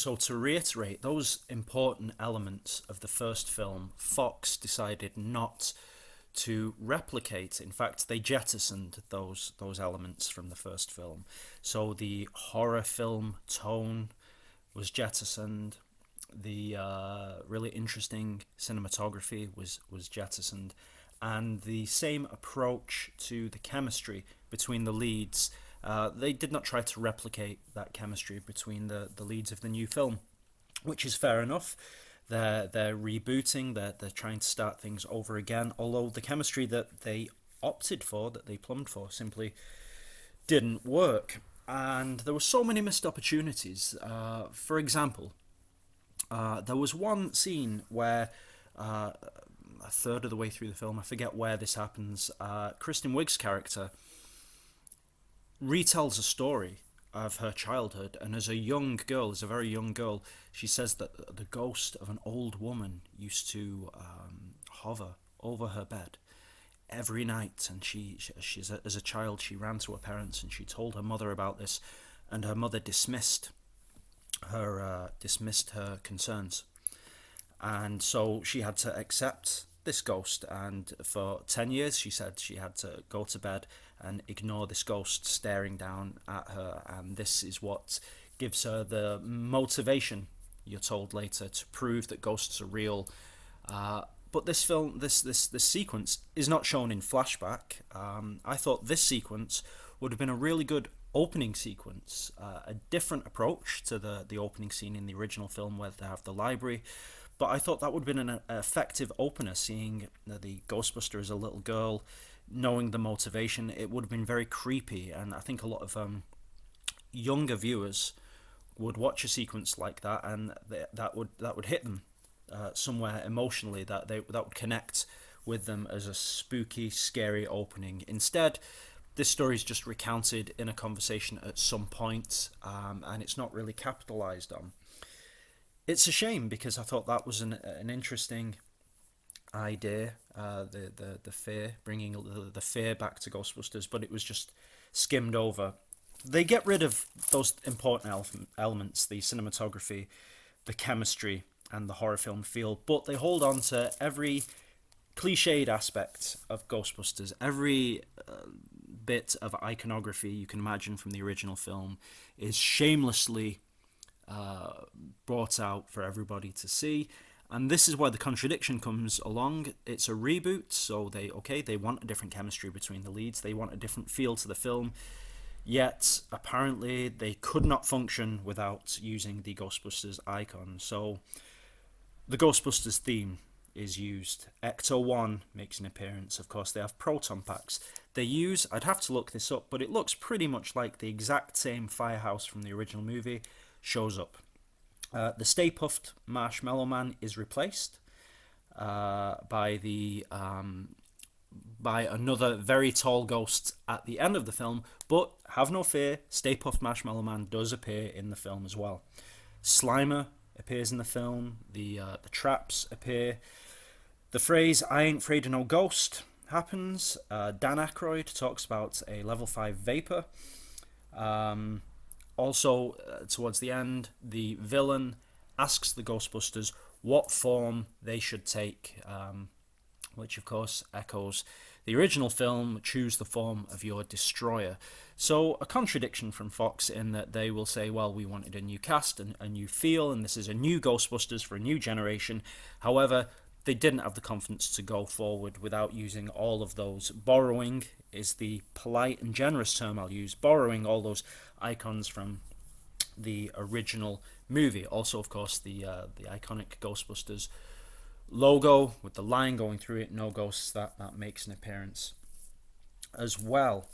so to reiterate, those important elements of the first film, Fox decided not to replicate. In fact, they jettisoned those elements from the first film. So the horror film tone was jettisoned. The really interesting cinematography was jettisoned, and the same approach to the chemistry between the leads. They did not try to replicate that chemistry between the leads of the new film, which is fair enough. They're rebooting. They're trying to start things over again. Although the chemistry that they opted for, that they plumbed for, simply didn't work. And there were so many missed opportunities. For example, there was one scene where a third of the way through the film, I forget where this happens, Kristen Wiig's character retells a story of her childhood, and as a young girl, as a very young girl, she says that the ghost of an old woman used to hover over her bed every night, and as a child she ran to her parents and she told her mother about this, and her mother dismissed her concerns, and so she had to accept this ghost, and for 10 years she said she had to go to bed and ignore this ghost staring down at her, and this is what gives her the motivation, you're told later, to prove that ghosts are real. But this film, this sequence is not shown in flashback. I thought this sequence would have been a really good opening sequence, a different approach to the opening scene in the original film where they have the library. But I thought that would have been an effective opener, seeing the Ghostbuster as a little girl, knowing the motivation. It would have been very creepy, and I think a lot of younger viewers would watch a sequence like that, and that would hit them somewhere emotionally, that would connect with them as a spooky, scary opening. Instead, this story is just recounted in a conversation at some point, and it's not really capitalized on. It's a shame, because I thought that was an interesting idea, the fear, bringing the fear back to Ghostbusters, but it was just skimmed over. They get rid of those important elements, the cinematography, the chemistry, and the horror film feel, but they hold on to every cliched aspect of Ghostbusters, every bit of iconography you can imagine from the original film is shamelessly brought out for everybody to see. And this is where the contradiction comes along. It's a reboot, so they want a different chemistry between the leads, they want a different feel to the film, yet apparently they could not function without using the Ghostbusters icon. So the Ghostbusters theme is used. Ecto-1 makes an appearance. Of course, they have proton packs. They use, I'd have to look this up, but it looks pretty much like the exact same firehouse from the original movie shows up. The Stay Puft Marshmallow Man is replaced by another very tall ghost at the end of the film, but have no fear, Stay Puft Marshmallow Man does appear in the film as well. Slimer appears in the film, the traps appear, the phrase "I ain't afraid of no ghost" happens. Dan Aykroyd talks about a level 5 vapor. Also, towards the end, the villain asks the Ghostbusters what form they should take, which of course echoes the original film, "Choose the form of your destroyer." So a contradiction from Fox in that they will say, well, we wanted a new cast and a new feel, and this is a new Ghostbusters for a new generation. However, they didn't have the confidence to go forward without using all of those. Borrowing is the polite and generous term I'll use. Borrowing all those icons from the original movie. Also, of course, the iconic Ghostbusters logo with the line going through it, no ghosts, that makes an appearance as well.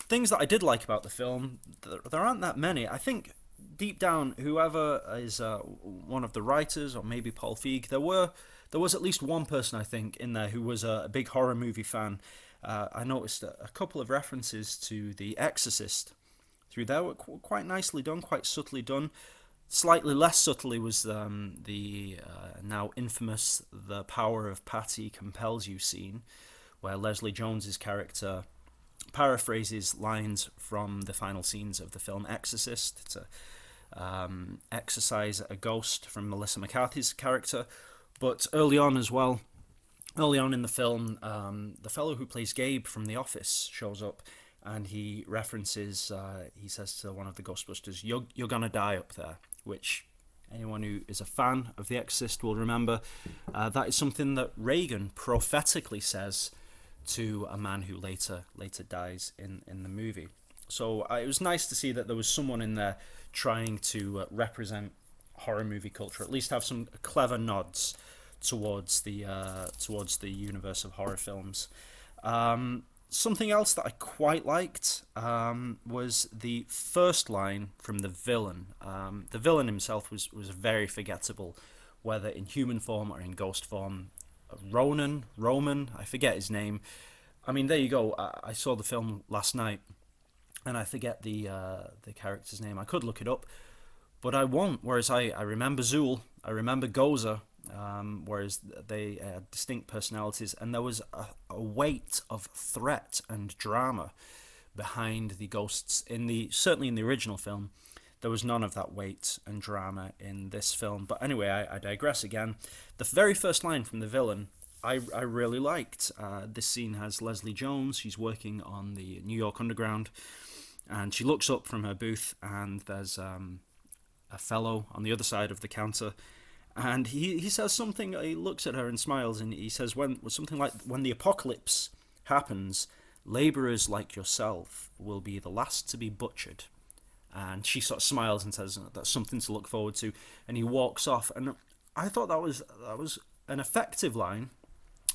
Things that I did like about the film, there aren't that many. I think deep down, whoever is one of the writers, or maybe Paul Feig, there was at least one person, I think, in there who was a big horror movie fan. I noticed a couple of references to The Exorcist through there were quite nicely done, quite subtly done. Slightly less subtly was the now infamous "The Power of Patty Compels You" scene, where Leslie Jones's character paraphrases lines from the final scenes of the film Exorcist. It's exorcise a ghost from Melissa McCarthy's character. But early on as well, early on in the film, the fellow who plays Gabe from The Office shows up, and he references, he says to one of the Ghostbusters, you're gonna die up there," which anyone who is a fan of The Exorcist will remember. That is something that Reagan prophetically says to a man who later dies in the movie. So it was nice to see that there was someone in there trying to represent horror movie culture, at least have some clever nods towards the universe of horror films. Something else that I quite liked was the first line from the villain. The villain himself was very forgettable, whether in human form or in ghost form. Roman, I forget his name. I mean, there you go. I saw the film last night, and I forget the character's name. I could look it up, but I won't. Whereas I remember Zool, I remember Gozer, whereas they had distinct personalities, and there was a weight of threat and drama behind the ghosts certainly in the original film. There was none of that weight and drama in this film. But anyway, I digress again. The very first line from the villain, I really liked. This scene has Leslie Jones. She's working on the New York Underground, and she looks up from her booth, and there's a fellow on the other side of the counter, and he says something. He looks at her and smiles, and he says something like, "When the apocalypse happens, laborers like yourself will be the last to be butchered." And she sort of smiles and says, "That's something to look forward to," and he walks off. And I thought that was an effective line.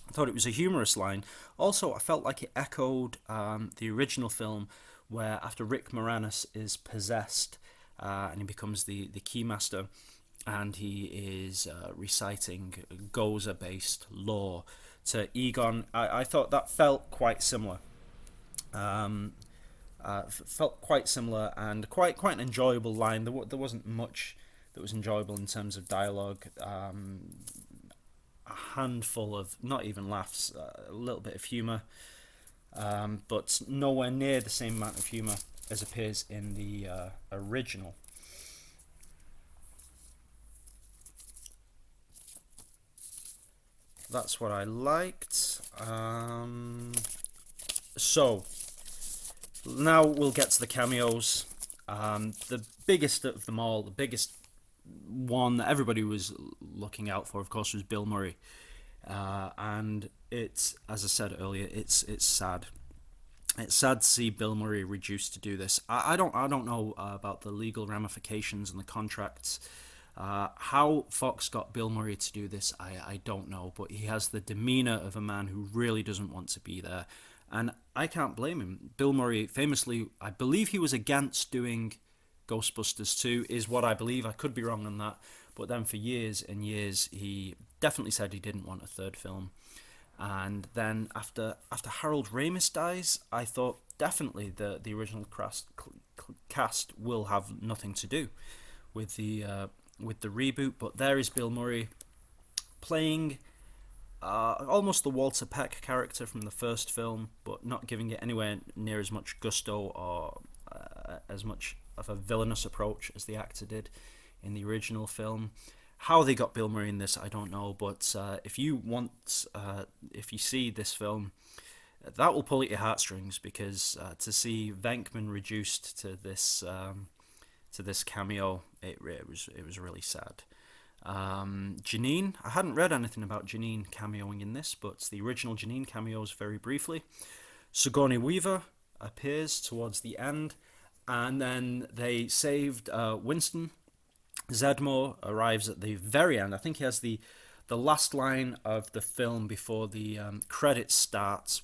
I thought it was a humorous line. Also, I felt like it echoed the original film, where after Rick Moranis is possessed and he becomes the Keymaster, and he is reciting Gozer-based lore to Egon. I thought that felt quite similar. Felt quite similar, and quite an enjoyable line. There wasn't much that was enjoyable in terms of dialogue. A handful of not even laughs, a little bit of humour, but nowhere near the same amount of humour as appears in the original. That's what I liked. So now we'll get to the cameos. The biggest of them all, the biggest one that everybody was looking out for, of course, was Bill Murray. And it's, as I said earlier, it's sad. It's sad to see Bill Murray reduced to do this. I don't know about the legal ramifications and the contracts. How Fox got Bill Murray to do this, I don't know. But he has the demeanor of a man who really doesn't want to be there. And I can't blame him. Bill Murray, famously, I believe he was against doing Ghostbusters 2, is what I believe. I could be wrong on that. But then for years and years, he definitely said he didn't want a third film. And then after Harold Ramis dies, I thought definitely the original cast will have nothing to do with the reboot. But there is Bill Murray playing almost the Walter Peck character from the first film, but not giving it anywhere near as much gusto or as much of a villainous approach as the actor did in the original film. How they got Bill Murray in this, I don't know, but if you see this film, that will pull at your heartstrings, because to see Venkman reduced to this cameo, it was really sad. Janine, I hadn't read anything about Janine cameoing in this, but the original Janine cameos very briefly. Sigourney Weaver appears towards the end, and then they saved Winston. Zedmore arrives at the very end. I think he has the last line of the film before the credits starts.